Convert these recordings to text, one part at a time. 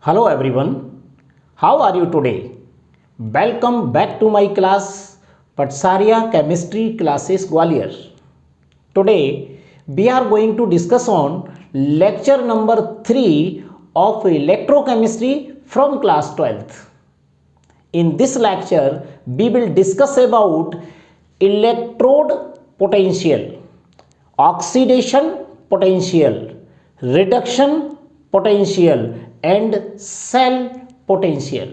Hello everyone, how are you today? Welcome back to my class Patsarya Chemistry Classes Gwalior. Today we are going to discuss on lecture number 3 of electrochemistry from class 12th. In this lecture we will discuss about electrode potential, oxidation potential, reduction potential and cell potential.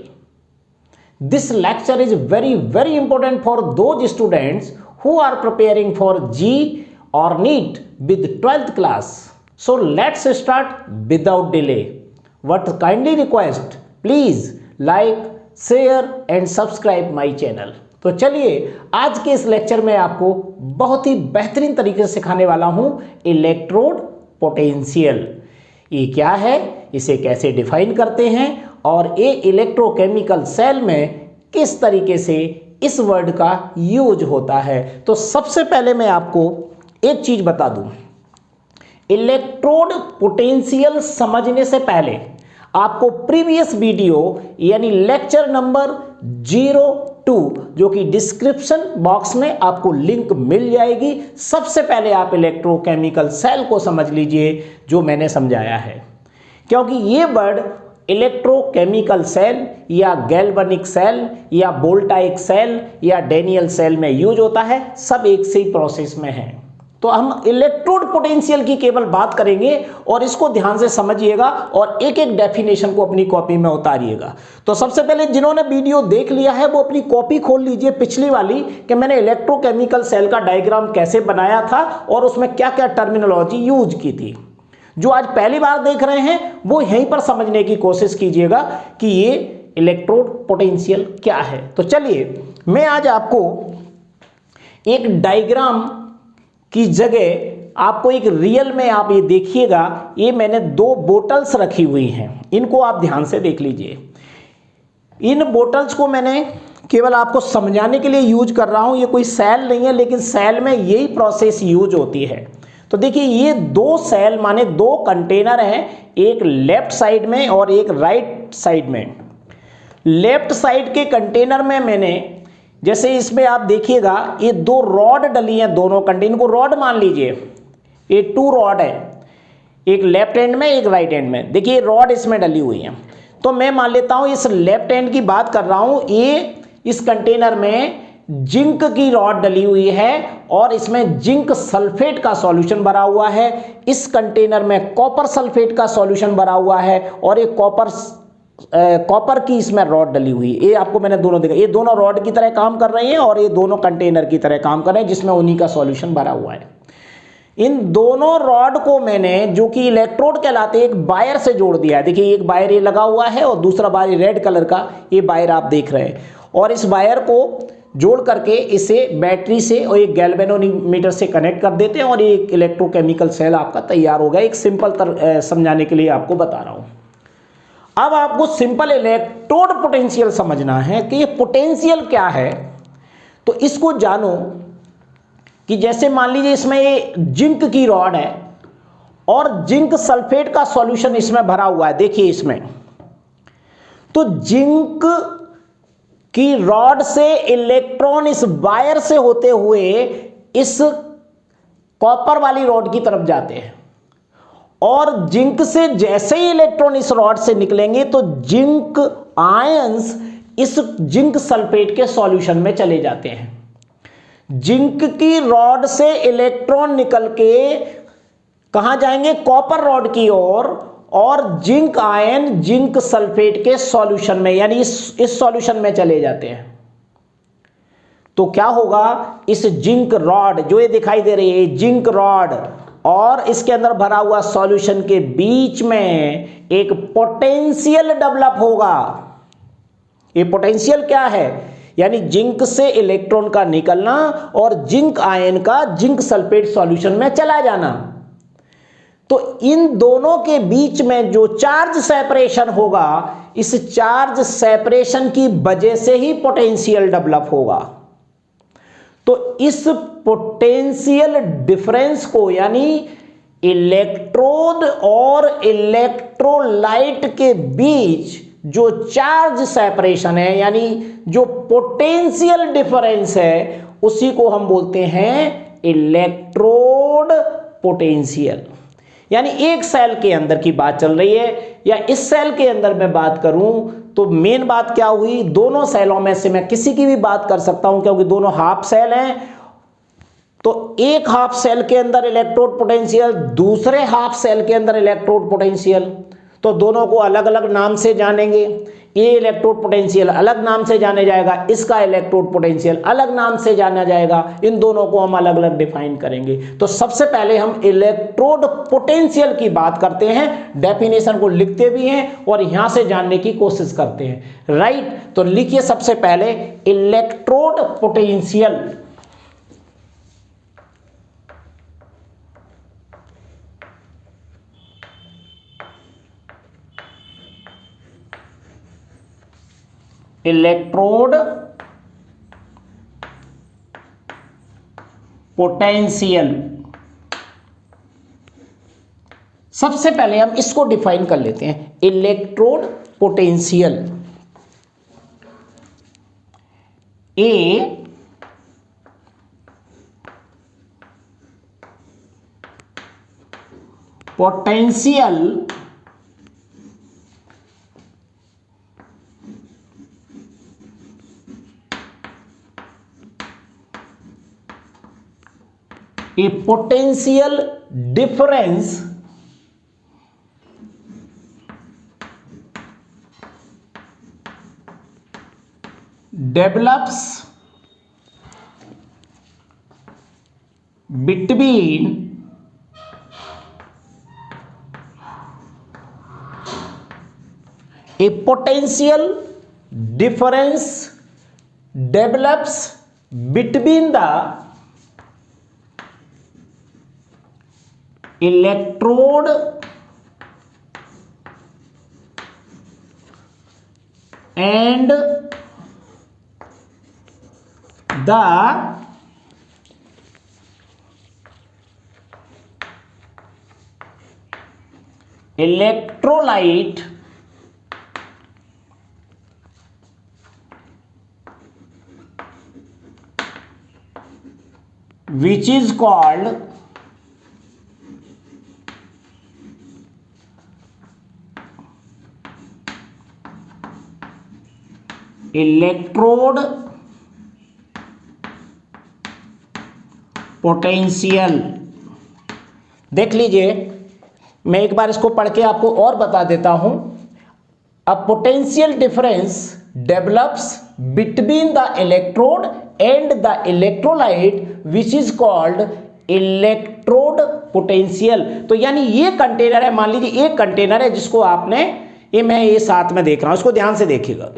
This lecture is very important for those students who are preparing for JEE or NEET with 12th class. So let's start without delay. What kindly request, please like, share and subscribe my channel. तो चलिए आज के इस lecture में आपको बहुत ही बेहतरीन तरीके से सिखाने वाला हूं इलेक्ट्रोड पोटेंशियल। ये क्या है, इसे कैसे डिफाइन करते हैं और ये इलेक्ट्रोकेमिकल सेल में किस तरीके से इस वर्ड का यूज होता है। तो सबसे पहले मैं आपको एक चीज बता दूं, इलेक्ट्रोड पोटेंशियल समझने से पहले आपको प्रीवियस वीडियो यानी लेक्चर नंबर 02 जो कि डिस्क्रिप्शन बॉक्स में आपको लिंक मिल जाएगी। सबसे पहले आप इलेक्ट्रोकेमिकल सेल को समझ लीजिए जो मैंने समझाया है, क्योंकि ये वर्ड इलेक्ट्रोकेमिकल सेल या गैल्वेनिक सेल या वोल्टाइक सेल या डैनियल सेल में यूज होता है, सब एक से ही प्रोसेस में है। तो हम इलेक्ट्रोड पोटेंशियल की केवल बात करेंगे और इसको ध्यान से समझिएगा और एक एक डेफिनेशन को अपनी कॉपी में उतारिएगा। तो सबसे पहले जिन्होंने वीडियो देख लिया है वो अपनी कॉपी खोल लीजिए पिछली वाली कि मैंने इलेक्ट्रोकेमिकल सेल का डायग्राम कैसे बनाया था और उसमें क्या क्या टर्मिनोलॉजी यूज की थी। जो आज पहली बार देख रहे हैं वो यहीं पर समझने की कोशिश कीजिएगा कि ये इलेक्ट्रोड पोटेंशियल क्या है। तो चलिए मैं आज आपको एक डायग्राम की जगह आपको एक रियल में आप ये देखिएगा, ये मैंने 2 बोटल्स रखी हुई हैं, इनको आप ध्यान से देख लीजिए। इन बोटल्स को मैंने केवल आपको समझाने के लिए यूज कर रहा हूं, ये कोई सेल नहीं है, लेकिन सेल में यही प्रोसेस यूज होती है। तो देखिए ये 2 सेल माने 2 कंटेनर हैं, एक लेफ्ट साइड में और एक राइट साइड में। लेफ्ट साइड के कंटेनर में मैंने जैसे इसमें आप देखिएगा ये 2 रॉड डली हैं, दोनों कंटेनर को रॉड मान लीजिए, ये 2 रॉड है, एक लेफ्ट एंड में एक राइट एंड में। देखिए रॉड इसमें डली हुई है, तो मैं मान लेता हूं इस लेफ्ट एंड की बात कर रहा हूं, ये इस कंटेनर में जिंक की रॉड डली हुई है और इसमें जिंक सल्फेट का सॉल्यूशन भरा हुआ है। इस कंटेनर में कॉपर सल्फेट का सॉल्यूशन भरा हुआ है और एक कॉपर की इसमें रॉड डली हुई है। ये आपको मैंने दोनों देखा, ये दोनों रॉड की तरह काम कर रही हैं और ये दोनों कंटेनर की तरह काम कर रहे हैं जिसमें उन्हीं का सॉल्यूशन भरा हुआ है। इन दोनों रॉड को मैंने जो कि इलेक्ट्रोड कहलाते एक वायर से जोड़ दिया है। देखिए एक वायर ये लगा हुआ है और दूसरा वायर रेड कलर का ये वायर आप देख रहे हैं, और इस वायर को जोड़ करके इसे बैटरी से और एक गैल्वेनोमीटर से कनेक्ट कर देते हैं और ये एक इलेक्ट्रोकेमिकल सेल आपका तैयार हो गया। एक सिंपल समझाने के लिए आपको बता रहा हूं। अब आपको सिंपल इलेक्ट्रोड पोटेंशियल समझना है कि ये पोटेंशियल क्या है। तो इसको जानो कि जैसे मान लीजिए इसमें ये जिंक की रॉड है और जिंक सल्फेट का सॉल्यूशन इसमें भरा हुआ है। देखिए इसमें तो जिंक की रॉड से इलेक्ट्रॉन इस वायर से होते हुए इस कॉपर वाली रॉड की तरफ जाते हैं और जिंक से जैसे ही इलेक्ट्रॉन इस रॉड से निकलेंगे तो जिंक आयंस इस जिंक सल्फेट के सॉल्यूशन में चले जाते हैं। जिंक की रॉड से इलेक्ट्रॉन निकल के कहां जाएंगे, कॉपर रॉड की ओर, और जिंक आयन जिंक सल्फेट के सॉल्यूशन में यानी इस सॉल्यूशन में चले जाते हैं। तो क्या होगा, इस जिंक रॉड जो ये दिखाई दे रही है जिंक रॉड और इसके अंदर भरा हुआ सॉल्यूशन के बीच में एक पोटेंशियल डेवलप होगा। ये पोटेंशियल क्या है, यानी जिंक से इलेक्ट्रॉन का निकलना और जिंक आयन का जिंक सल्फेट सॉल्यूशन में चला जाना। तो इन दोनों के बीच में जो चार्ज सेपरेशन होगा, इस चार्ज सेपरेशन की वजह से ही पोटेंशियल डेवलप होगा। तो इस पोटेंशियल डिफरेंस को यानी इलेक्ट्रोड और इलेक्ट्रोलाइट के बीच जो चार्ज सेपरेशन है यानी जो पोटेंशियल डिफरेंस है उसी को हम बोलते हैं इलेक्ट्रोड पोटेंशियल। यानी एक सेल के अंदर की बात चल रही है या इस सेल के अंदर मैं बात करूं तो मेन बात क्या हुई, दोनों सेलों में से मैं किसी की भी बात कर सकता हूं क्योंकि दोनों हाफ सेल हैं। तो एक हाफ सेल के अंदर इलेक्ट्रोड पोटेंशियल, दूसरे हाफ सेल के अंदर इलेक्ट्रोड पोटेंशियल, तो दोनों को अलग अलग नाम से जानेंगे। ये इलेक्ट्रोड पोटेंशियल अलग नाम से जाने जाएगा, इसका इलेक्ट्रोड पोटेंशियल अलग नाम से जाना जाएगा। इन दोनों को हम अलग अलग डिफाइन करेंगे। तो सबसे पहले हम इलेक्ट्रोड पोटेंशियल की बात करते हैं, डेफिनेशन को लिखते भी हैं और यहां से जानने की कोशिश करते हैं। राइट, तो लिखिए सबसे पहले इलेक्ट्रोड पोटेंशियल। इलेक्ट्रोड पोटेंशियल, सबसे पहले हम इसको डिफाइन कर लेते हैं। Electrode potential, A potential a potential difference develops between a potential difference develops between the electrode and the electrolyte which is called electrode potential. देख लीजिए, मैं एक बार इसको पढ़ के आपको और बता देता हूं। A potential difference develops between the electrode and the electrolyte which is called electrode potential. तो यानी ये कंटेनर है, मान लीजिए एक कंटेनर है जिसको आपने, ये मैं ये साथ में देख रहा हूं, इसको ध्यान से देखिएगा।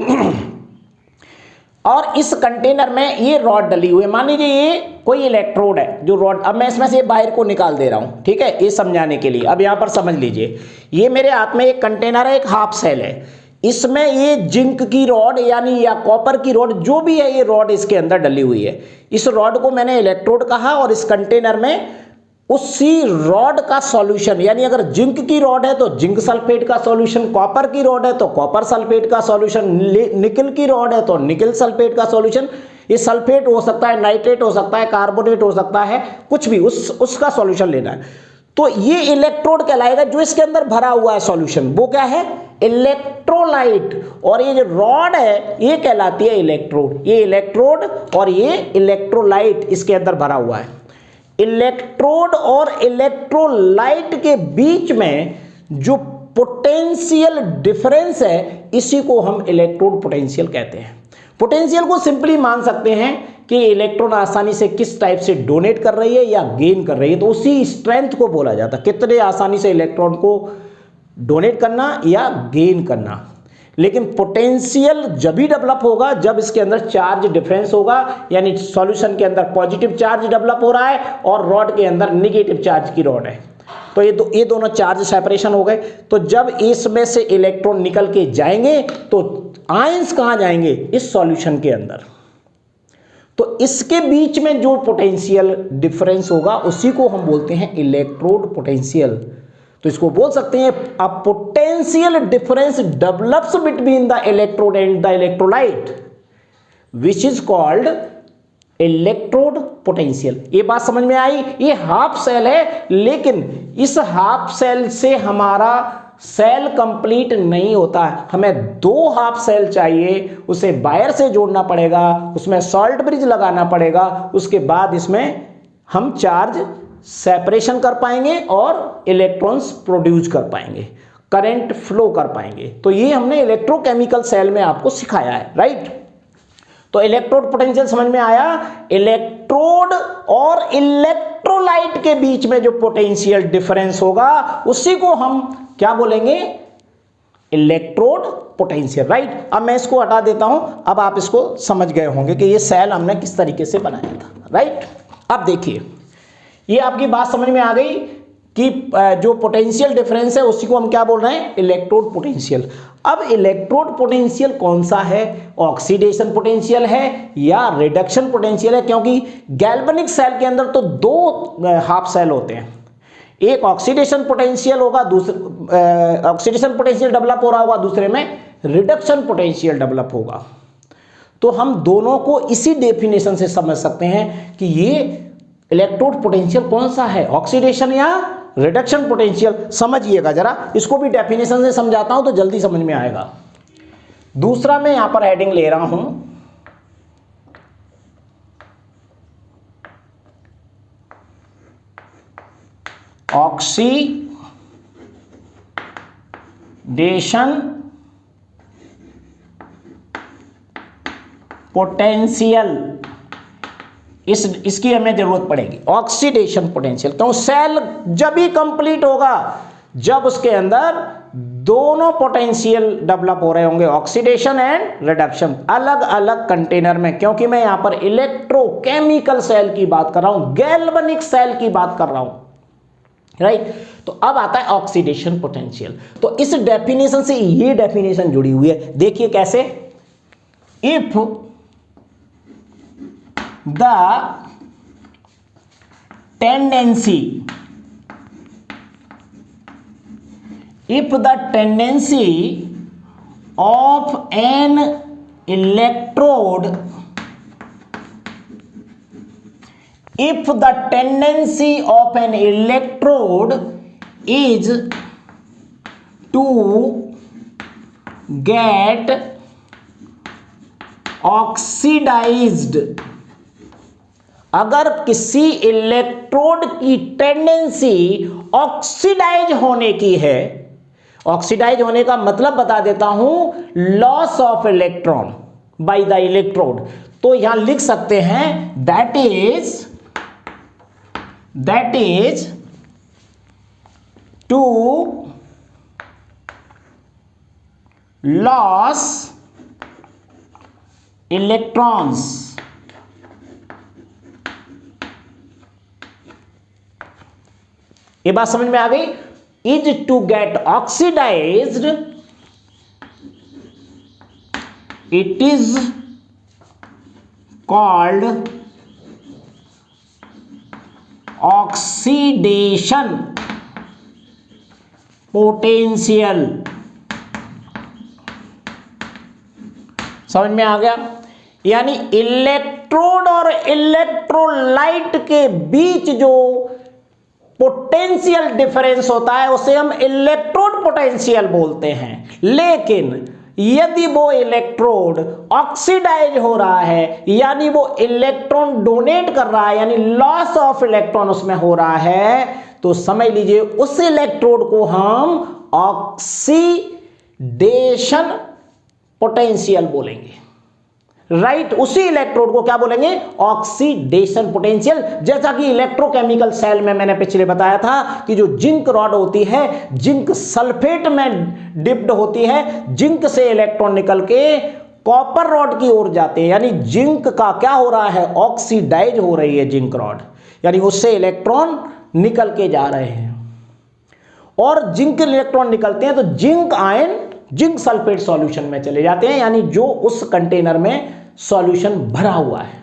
और इस कंटेनर में ये रॉड डली हुई है, मान लीजिए ये कोई इलेक्ट्रोड है जो रॉड, अब मैं इसमें से वायर को निकाल दे रहा हूं, ठीक है, ये समझाने के लिए। अब यहां पर समझ लीजिए, ये मेरे हाथ में एक कंटेनर है, एक हाफ सेल है, इसमें ये जिंक की रॉड यानी या कॉपर की रॉड जो भी है, ये रॉड इसके अंदर डली हुई है। इस रॉड को मैंने इलेक्ट्रोड कहा और इस कंटेनर में उसी रॉड का सॉल्यूशन, यानी अगर जिंक की रॉड है तो जिंक सल्फेट का सॉल्यूशन, कॉपर की रॉड है तो कॉपर सल्फेट का सॉल्यूशन, निकल की रॉड है तो निकल सल्फेट का सॉल्यूशन। ये सल्फेट हो सकता है, नाइट्रेट हो सकता है, कार्बोनेट हो सकता है, कुछ भी उसका सॉल्यूशन लेना है। तो ये इलेक्ट्रोड कहलाएगा जो इसके अंदर भरा हुआ है सॉल्यूशन, वो क्या है, इलेक्ट्रोलाइट। और ये जो रॉड है ये कहलाती है इलेक्ट्रोड। ये इलेक्ट्रोड और ये इलेक्ट्रोलाइट इसके अंदर भरा हुआ है। इलेक्ट्रोड और इलेक्ट्रोलाइट के बीच में जो पोटेंशियल डिफरेंस है इसी को हम इलेक्ट्रोड पोटेंशियल कहते हैं। पोटेंशियल को सिंपली मान सकते हैं कि इलेक्ट्रॉन आसानी से किस टाइप से डोनेट कर रही है या गेन कर रही है, तो उसी स्ट्रेंथ को बोला जाता है, कितने आसानी से इलेक्ट्रॉन को डोनेट करना या गेन करना। लेकिन पोटेंशियल जब भी डेवलप होगा जब इसके अंदर चार्ज डिफरेंस होगा, यानी सॉल्यूशन के अंदर पॉजिटिव चार्ज डेवलप हो रहा है और रॉड के अंदर नेगेटिव चार्ज की रॉड है, तो ये दोनों चार्ज सेपरेशन हो गए। तो जब इसमें से इलेक्ट्रॉन निकल के जाएंगे तो आयंस कहां जाएंगे, इस सॉल्यूशन के अंदर। तो इसके बीच में जो पोटेंशियल डिफरेंस होगा उसी को हम बोलते हैं इलेक्ट्रोड पोटेंशियल। तो इसको बोल सकते हैं a potential difference develops between the electrode and the electrolyte which is called electrode potential. ये बात समझ में आई? ये हाफ सेल है, लेकिन इस हाफ सेल से हमारा सेल कंप्लीट नहीं होता है, हमें 2 हाफ सेल चाहिए, उसे वायर से जोड़ना पड़ेगा, उसमें सॉल्ट ब्रिज लगाना पड़ेगा, उसके बाद इसमें हम चार्ज सेपरेशन कर पाएंगे और इलेक्ट्रॉन्स प्रोड्यूस कर पाएंगे, करंट फ्लो कर पाएंगे। तो ये हमने इलेक्ट्रोकेमिकल सेल में आपको सिखाया है, राइट। तो इलेक्ट्रोड पोटेंशियल समझ में आया। इलेक्ट्रोड और इलेक्ट्रोलाइट के बीच में जो पोटेंशियल डिफरेंस होगा उसी को हम क्या बोलेंगे? Electrode potential, right. अब मैं इसको हटा देता हूं, अब आप इसको समझ गए होंगे कि ये सेल हमने किस तरीके से बनाया था, राइट। अब देखिए, ये आपकी बात समझ में आ गई कि जो पोटेंशियल डिफरेंस है उसी को हम क्या बोल रहे हैं? Electrode potential. अब इलेक्ट्रोड पोटेंशियल कौन सा है? ऑक्सीडेशन पोटेंशियल है या रिडक्शन पोटेंशियल है? क्योंकि गैल्वेनिक सेल के अंदर तो 2 हाफ सेल होते हैं, एक ऑक्सीडेशन पोटेंशियल होगा, दूसरे ऑक्सीडेशन पोटेंशियल डेवलप हो रहा होगा, दूसरे में रिडक्शन पोटेंशियल डेवलप होगा। तो हम दोनों को इसी डेफिनेशन से समझ सकते हैं कि ये इलेक्ट्रोड पोटेंशियल कौन सा है, ऑक्सीडेशन या रिडक्शन पोटेंशियल। समझिएगा जरा, इसको भी डेफिनेशन से समझाता हूं तो जल्दी समझ में आएगा। दूसरा मैं यहां पर हेडिंग ले रहा हूं ऑक्सीडेशन पोटेंशियल। इसकी हमें जरूरत पड़ेगी, ऑक्सीडेशन पोटेंशियल। तो सेल जब ही कंप्लीट होगा जब उसके अंदर दोनों पोटेंशियल डेवलप हो रहे होंगे, ऑक्सीडेशन एंड रिडक्शन, अलग अलग कंटेनर में। क्योंकि मैं यहां पर इलेक्ट्रोकेमिकल सेल की बात कर रहा हूं, गैल्वेनिक सेल की बात कर रहा हूं, राइट। तो अब आता है ऑक्सीडेशन पोटेंशियल। तो इस डेफिनेशन से ये डेफिनेशन जुड़ी हुई है, देखिए कैसे। If the tendency of an electrode is to get oxidized, अगर किसी इलेक्ट्रोड की टेंडेंसी ऑक्सीडाइज होने की है, ऑक्सीडाइज होने का मतलब बता देता हूं, loss of electron by the electrode. तो यहां लिख सकते हैं that is to loss electrons. ये बात समझ में आ गई। Is to get oxidized, it is called oxidation potential. समझ में आ गया? यानी इलेक्ट्रोड और इलेक्ट्रोलाइट के बीच जो पोटेंशियल डिफरेंस होता है उसे हम इलेक्ट्रोड पोटेंशियल बोलते हैं। लेकिन यदि वो इलेक्ट्रोड ऑक्सीडाइज हो रहा है, यानी वो इलेक्ट्रॉन डोनेट कर रहा है, यानी लॉस ऑफ इलेक्ट्रॉन उसमें हो रहा है, तो समझ लीजिए उस इलेक्ट्रोड को हम ऑक्सीडेशन पोटेंशियल बोलेंगे, राइट। उसी इलेक्ट्रोड को क्या बोलेंगे? Oxidation potential. जैसा कि इलेक्ट्रोकेमिकल सेल में मैंने पिछले बताया था कि जो जिंक रॉड होती है, जिंक सल्फेट में डिप्ड होती है, जिंक से इलेक्ट्रॉन निकल के कॉपर रॉड की ओर जाते हैं, यानी जिंक का क्या हो रहा है? ऑक्सीडाइज हो रही है जिंक रॉड, यानी उससे इलेक्ट्रॉन निकल के जा रहे हैं। और जिंक इलेक्ट्रॉन निकलते हैं तो zinc ion zinc sulphate solution में चले जाते हैं, यानी जो उस कंटेनर में सॉल्यूशन भरा हुआ है,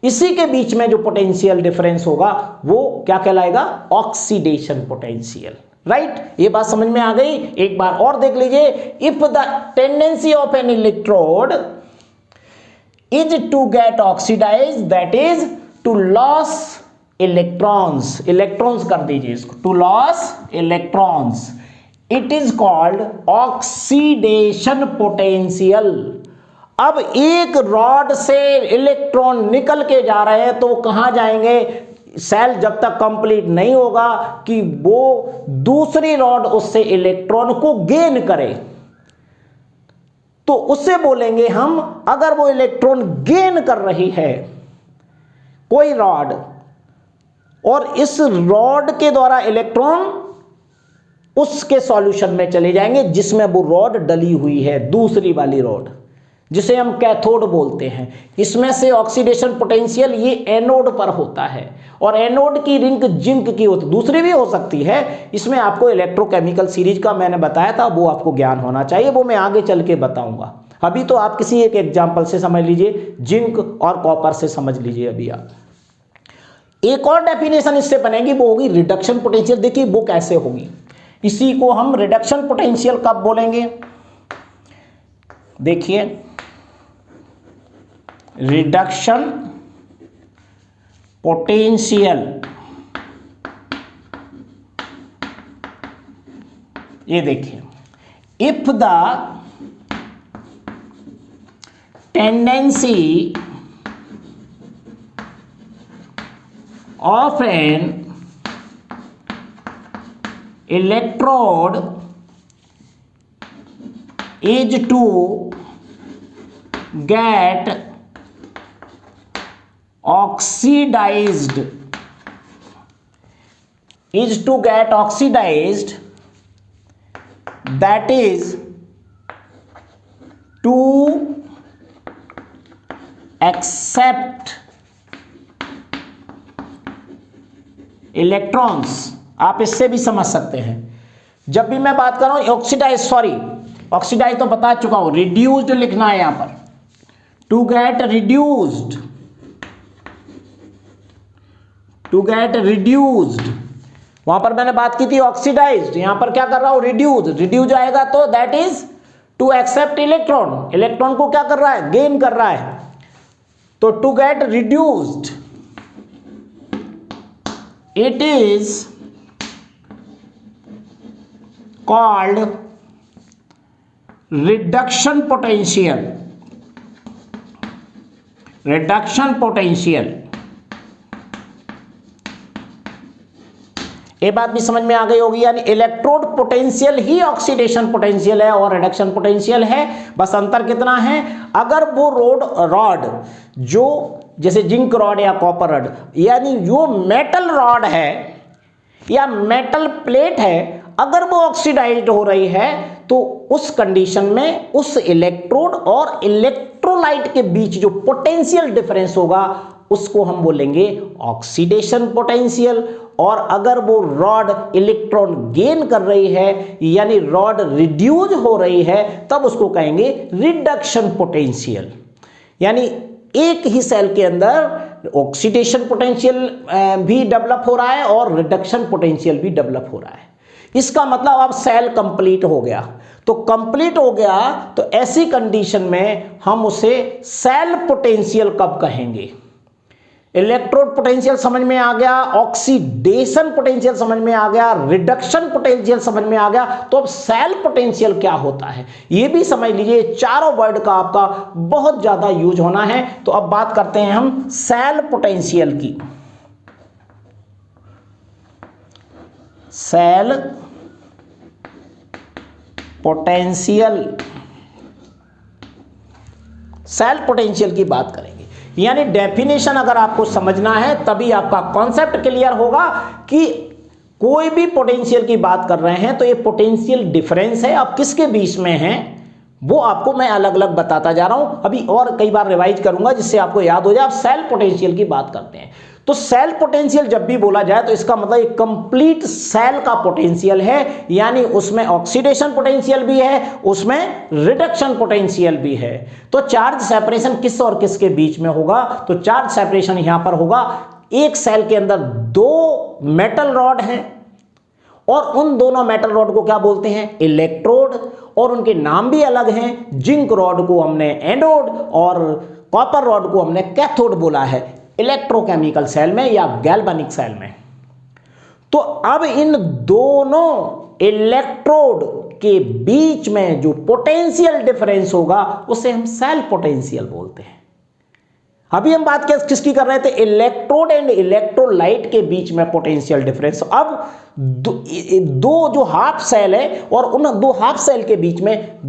इसी के बीच में जो पोटेंशियल डिफरेंस होगा वो क्या कहलाएगा, ऑक्सीडेशन पोटेंशियल। राइट, ये बात समझ में आ गई। एक बार और देख लीजिए, if the tendency of an electrode is to get oxidize, that is to loss electrons, electrons कर दीजिए इसको, to loss electrons, it is called oxidation potential. अब एक रॉड से इलेक्ट्रॉन निकल के जा रहे हैं तो कहां जाएंगे, सेल जब तक कंप्लीट नहीं होगा कि वो दूसरी रॉड उससे इलेक्ट्रॉन को गेन करे, तो उससे बोलेंगे हम, अगर वो इलेक्ट्रॉन गेन कर रही है कोई रॉड और इस रॉड के द्वारा इलेक्ट्रॉन उसके सॉल्यूशन में चले जाएंगे जिसमें वो रॉड डली हुई है, दूसरी वाली रॉड जिसे हम कैथोड बोलते हैं, इसमें से ऑक्सीडेशन पोटेंशियल ये एनोड पर होता है और एनोड की रिंग जिंक की होती, दूसरी भी हो सकती है। इसमें आपको इलेक्ट्रोकेमिकल सीरीज का मैंने बताया था, वो आपको ज्ञान होना चाहिए, वो मैं आगे चल के बताऊंगा। अभी तो आप किसी एक एग्जाम्पल से समझ लीजिए, जिंक और कॉपर से समझ लीजिए। अभी आप एक और डेफिनेशन इससे बनेगी, वो होगी रिडक्शन पोटेंशियल। देखिए वो कैसे होगी, इसी को हम रिडक्शन पोटेंशियल कब बोलेंगे, देखिए रिडक्शन पोटेंशियल, ये देखिए, if the tendency of an electrode is to get oxidized, that is to accept electrons। आप इससे भी समझ सकते हैं, जब भी मैं बात कर रहा हूं ऑक्सीडाइज, ऑक्सीडाइज तो बता चुका हूं, रिड्यूस्ड लिखना है यहां पर, टू गेट रिड्यूस्ड, वहां पर मैंने बात की थी ऑक्सीडाइज्ड, यहां पर क्या कर रहा हूं, रिड्यूज आएगा तो that is to accept electron, electron को क्या कर रहा है, गेन कर रहा है, तो to get reduced it is called reduction potential। ये बात भी समझ में आ गई होगी, यानी इलेक्ट्रोड पोटेंशियल ही ऑक्सीडेशन पोटेंशियल है और रिडक्शन पोटेंशियल है, बस अंतर कितना है, अगर वो रॉड जो जैसे जिंक रॉड या कॉपर रॉड, यानी जो मेटल रॉड है या मेटल प्लेट है, अगर वो ऑक्सीडाइज्ड हो रही है तो उस कंडीशन में उस इलेक्ट्रोड और इलेक्ट्रोलाइट के बीच जो पोटेंशियल डिफरेंस होगा उसको हम बोलेंगे ऑक्सीडेशन पोटेंशियल। और अगर वो रॉड इलेक्ट्रॉन गेन कर रही है यानी रॉड रिड्यूज हो रही है, तब उसको कहेंगे रिडक्शन पोटेंशियल। यानी एक ही सेल के अंदर ऑक्सीडेशन पोटेंशियल भी डेवलप हो रहा है और रिडक्शन पोटेंशियल भी डेवलप हो रहा है। इसका मतलब अब सेल कंप्लीट हो गया, तो कंप्लीट हो गया तो ऐसी कंडीशन में हम उसे सेल पोटेंशियल कब कहेंगे, इलेक्ट्रोड पोटेंशियल समझ में आ गया, ऑक्सीडेशन पोटेंशियल समझ में आ गया, रिडक्शन पोटेंशियल समझ में आ गया, तो अब सेल पोटेंशियल क्या होता है ये भी समझ लीजिए। चारों वर्ड का आपका बहुत ज्यादा यूज होना है। तो अब बात करते हैं हम सेल पोटेंशियल की। सेल पोटेंशियल की बात करेंगे, यानी डेफिनेशन अगर आपको समझना है तभी आपका कॉन्सेप्ट क्लियर होगा कि कोई भी पोटेंशियल की बात कर रहे हैं तो ये पोटेंशियल डिफरेंस है, अब किसके बीच में है वो आपको मैं अलग अलग बताता जा रहा हूं। अभी और कई बार रिवाइज करूंगा जिससे आपको याद हो जाए। आप सेल पोटेंशियल की बात करते हैं तो सेल पोटेंशियल जब भी बोला जाए तो इसका मतलब एक कंप्लीट सेल का पोटेंशियल है, यानी उसमें ऑक्सीडेशन पोटेंशियल भी है, उसमें रिडक्शन पोटेंशियल भी है। तो चार्ज सेपरेशन किस और किस के बीच में होगा? तो चार्ज सेपरेशन यहां पर होगा, एक सेल के अंदर दो मेटल रॉड हैं और उन दोनों मेटल रॉड को क्या बोलते हैं? इलेक्ट्रोड, और उनके नाम भी अलग हैं। जिंक रॉड को हमने एनोड और कॉपर रॉड को हमने कैथोड बोला है इलेक्ट्रोकेमिकल सेल में या गैल्वेनिक सेल में। तो अब इन दोनों इलेक्ट्रोड के बीच में जो पोटेंशियल डिफरेंस होगा उसे हम सेल पोटेंशियल बोलते हैं। अभी हम बात किसकी कर रहे थे? इलेक्ट्रोड एंड इलेक्ट्रोलाइट के बीच में पोटेंशियल डिफरेंस। अब दो जो हाफ सेल है और उन दो हाफ सेल के बीच में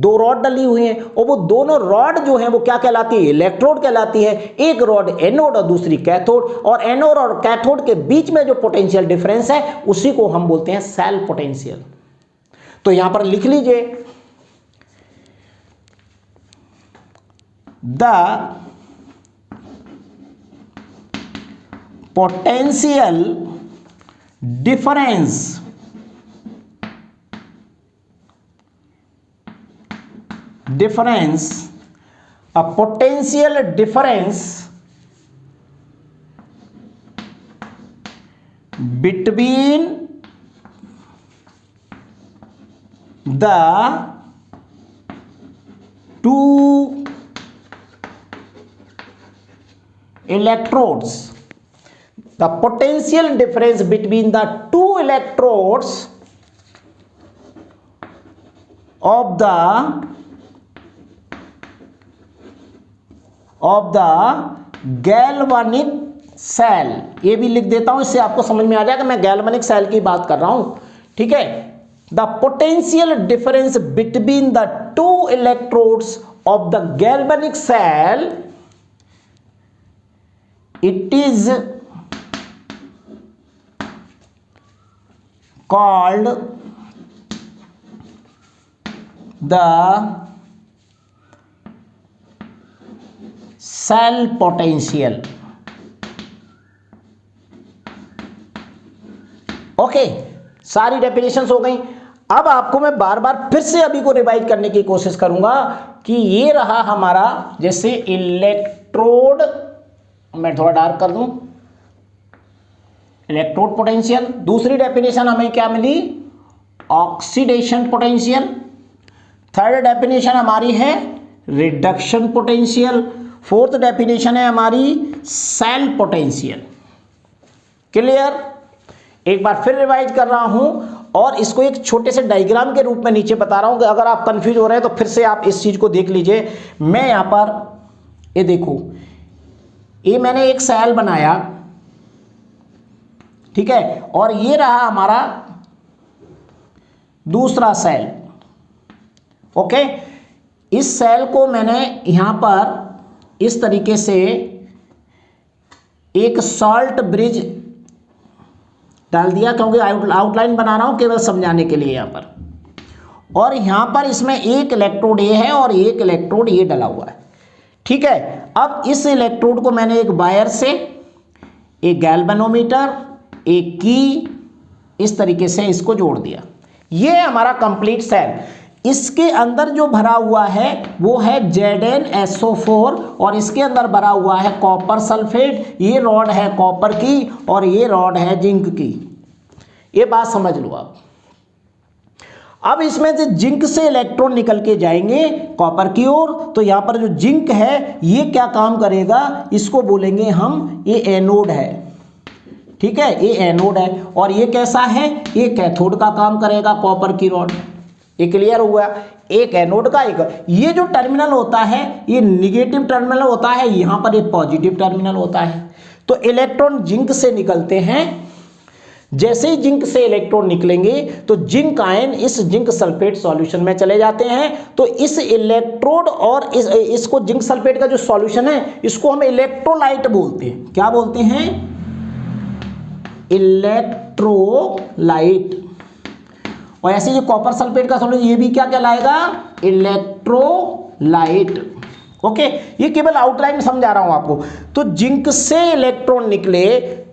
दो रॉड डली हुई हैं और वो दोनों रॉड जो हैं वो क्या कहलाती है? इलेक्ट्रोड कहलाती है। एक रॉड एनोड और दूसरी कैथोड, और एनोड और कैथोड के बीच में जो पोटेंशियल डिफरेंस है उसी को हम बोलते हैं सेल पोटेंशियल। तो यहां पर लिख लीजिए, the potential difference a potential difference between the two electrodes, the potential difference between the two electrodes of the galvanic cell, ये भी लिख देता हूं, इससे आपको समझ में आ जाएगा मैं गैल्वेनिक सेल की बात कर रहा हूं। ठीक है, the potential difference between the two electrodes of the galvanic cell, it is called the cell potential। Okay, सारी डेफिनेशंस हो गई। अब आपको मैं बार बार फिर से अभी को रिवाइज करने की कोशिश करूंगा कि ये रहा हमारा, जैसे इलेक्ट्रोड, मैं थोड़ा डार्क कर दूं, इलेक्ट्रोड पोटेंशियल। दूसरी डेफिनेशन हमें क्या मिली? Oxidation potential. थर्ड डेफिनेशन हमारी है रिडक्शन पोटेंशियल। फोर्थ डेफिनेशन है हमारी सेल पोटेंशियल। क्लियर? एक बार फिर रिवाइज कर रहा हूं और इसको एक छोटे से डायग्राम के रूप में नीचे बता रहा हूं कि अगर आप कंफ्यूज हो रहे हैं तो फिर से आप इस चीज को देख लीजिए। मैं यहां पर, ये देखो, ये मैंने एक सेल बनाया, ठीक है, और ये रहा हमारा दूसरा सेल। ओके, इस सेल को मैंने यहां पर इस तरीके से एक सॉल्ट ब्रिज डाल दिया, क्योंकि आउटलाइन बना रहा हूं केवल समझाने के लिए यहां पर। और यहां पर इसमें एक इलेक्ट्रोड ये है और एक इलेक्ट्रोड ये डला हुआ है। ठीक है, अब इस इलेक्ट्रोड को मैंने एक वायर से, एक गैल्वेनोमीटर, एक की, इस तरीके से इसको जोड़ दिया। ये हमारा कंप्लीट सेल। इसके अंदर जो भरा हुआ है वो है ZnSO4 और इसके अंदर भरा हुआ है कॉपर सल्फेट। ये रॉड है कॉपर की और ये रॉड है जिंक की। ये बात समझ लो आप। अब इसमें से जिंक से इलेक्ट्रॉन निकल के जाएंगे कॉपर की ओर, तो यहां पर जो जिंक है ये क्या काम करेगा? इसको बोलेंगे हम, ये एनोड है। ठीक है, ये एनोड है और ये कैसा है? ये कैथोड का काम करेगा, कॉपर की रॉड। ये क्लियर हुआ? एक एनोड का, एक ये जो टर्मिनल होता है ये निगेटिव टर्मिनल होता है, यहां पर ये पॉजिटिव टर्मिनल होता है। तो इलेक्ट्रॉन जिंक से निकलते हैं। जैसे ही जिंक से इलेक्ट्रॉन निकलेंगे तो जिंक आयन इस जिंक सल्फेट सॉल्यूशन में चले जाते हैं। तो इस इलेक्ट्रोड और इसको जिंक सल्फेट का जो सॉल्यूशन है इसको हम इलेक्ट्रोलाइट बोलते हैं। क्या बोलते हैं? इलेक्ट्रोलाइट। और ऐसे जो कॉपर सल्फेट का सॉल्यूशन ये भी क्या कहलाएगा? इलेक्ट्रोलाइट। ओके, ये केवल आउटलाइन समझा रहा हूं आपको। तो जिंक से इलेक्ट्रॉन निकले,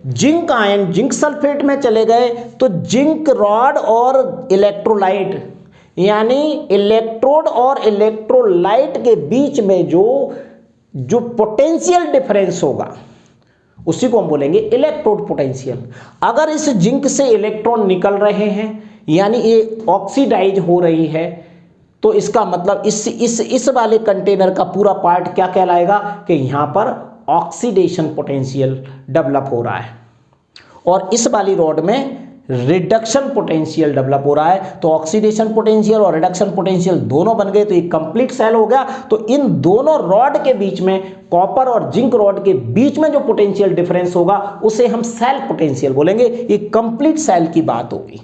जिंक आयन जिंक सल्फेट में चले गए, तो जिंक रॉड और इलेक्ट्रोलाइट, यानी इलेक्ट्रोड और इलेक्ट्रोलाइट के बीच में जो पोटेंशियल डिफरेंस होगा उसी को हम बोलेंगे इलेक्ट्रोड पोटेंशियल। अगर इस जिंक से इलेक्ट्रॉन निकल रहे हैं यानी ये ऑक्सीडाइज हो रही है, तो इसका मतलब इस वाले कंटेनर का पूरा पार्ट क्या कहलाएगा कि यहां पर ऑक्सीडेशन पोटेंशियल डेवलप हो रहा है, और इस वाली रॉड में रिडक्शन पोटेंशियल डेवलप हो रहा है। तो ऑक्सीडेशन पोटेंशियल और रिडक्शन पोटेंशियल दोनों बन गए तो एक कंप्लीट सेल हो गया। तो इन दोनों रॉड के बीच में, कॉपर और जिंक रॉड के बीच में जो पोटेंशियल डिफरेंस होगा उसे हम सेल पोटेंशियल बोलेंगे। ये कंप्लीट सेल की बात होगी,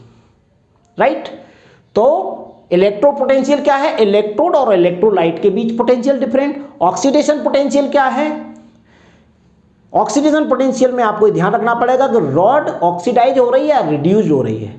राइट। तो इलेक्ट्रो पोटेंशियल क्या है? इलेक्ट्रोड और इलेक्ट्रोलाइट के बीच पोटेंशियल डिफरेंट। ऑक्सीडेशन पोटेंशियल क्या है? ऑक्सीडेशन पोटेंशियल में आपको ध्यान रखना पड़ेगा कि रॉड ऑक्सीडाइज हो रही है या रिड्यूस हो रही है।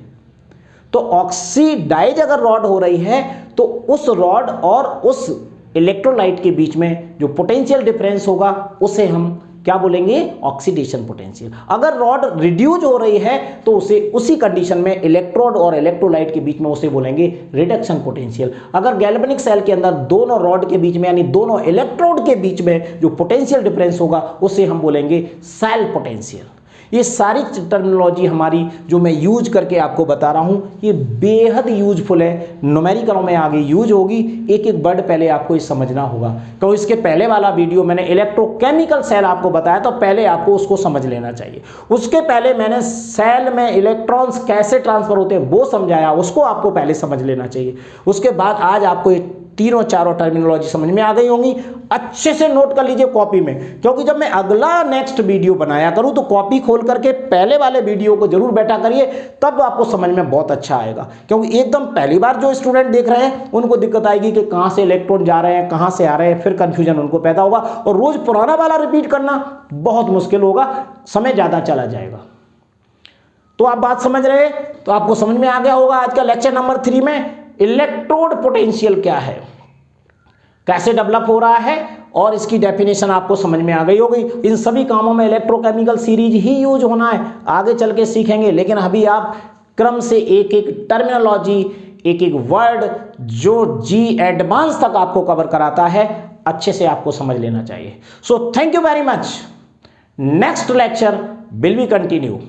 तो ऑक्सीडाइज अगर रॉड हो रही है तो उस रॉड और उस इलेक्ट्रोलाइट के बीच में जो पोटेंशियल डिफरेंस होगा उसे हम क्या बोलेंगे? Oxidation potential. अगर रॉड रिड्यूस हो रही है तो उसे उसी कंडीशन में इलेक्ट्रोड और इलेक्ट्रोलाइट के बीच में उसे बोलेंगे रिडक्शन पोटेंशियल। अगर गैल्वेनिक सेल के अंदर दोनों रॉड के बीच में यानी दोनों इलेक्ट्रोड के बीच में जो पोटेंशियल डिफरेंस होगा उसे हम बोलेंगे सेल पोटेंशियल। ये सारी टर्मिनोलॉजी हमारी जो मैं यूज करके आपको बता रहा हूं ये बेहद यूजफुल है, न्यूमेरिकलों में आगे यूज होगी। एक एक वर्ड पहले आपको ये समझना होगा। तो इसके पहले वाला वीडियो मैंने इलेक्ट्रोकेमिकल सेल आपको बताया तो पहले आपको उसको समझ लेना चाहिए। उसके पहले मैंने सेल में इलेक्ट्रॉन्स कैसे ट्रांसफर होते हैं वो समझाया, उसको आपको पहले समझ लेना चाहिए। उसके बाद आज आपको तीनों चारों टर्मिनोलॉजी समझ में आ गई होंगी। अच्छे से नोट कर लीजिए कॉपी में, क्योंकि जब मैं अगला नेक्स्ट वीडियो बनाया करूं तो कॉपी खोल करके पहले वाले वीडियो को जरूर बैठा करिए, तब आपको समझ में बहुत अच्छा आएगा। क्योंकि एकदम पहली बार जो स्टूडेंट देख रहे हैं उनको दिक्कत आएगी कि कहां से इलेक्ट्रॉन जा रहे हैं, कहां से आ रहे हैं, फिर कंफ्यूजन उनको पैदा होगा और रोज पुराना वाला रिपीट करना बहुत मुश्किल होगा, समय ज्यादा चला जाएगा। तो आप बात समझ रहे हैं? तो आपको समझ में आ गया होगा आज का लेक्चर नंबर 3 में इलेक्ट्रोड पोटेंशियल क्या है, कैसे डेवलप हो रहा है, और इसकी डेफिनेशन आपको समझ में आ गई होगी। इन सभी कामों में इलेक्ट्रोकेमिकल सीरीज ही यूज होना है, आगे चल के सीखेंगे। लेकिन अभी आप क्रम से एक एक टर्मिनोलॉजी, एक एक वर्ड जो जी एडवांस तक आपको कवर कराता है अच्छे से आपको समझ लेना चाहिए। So thank you very much. Next lecture will be continue.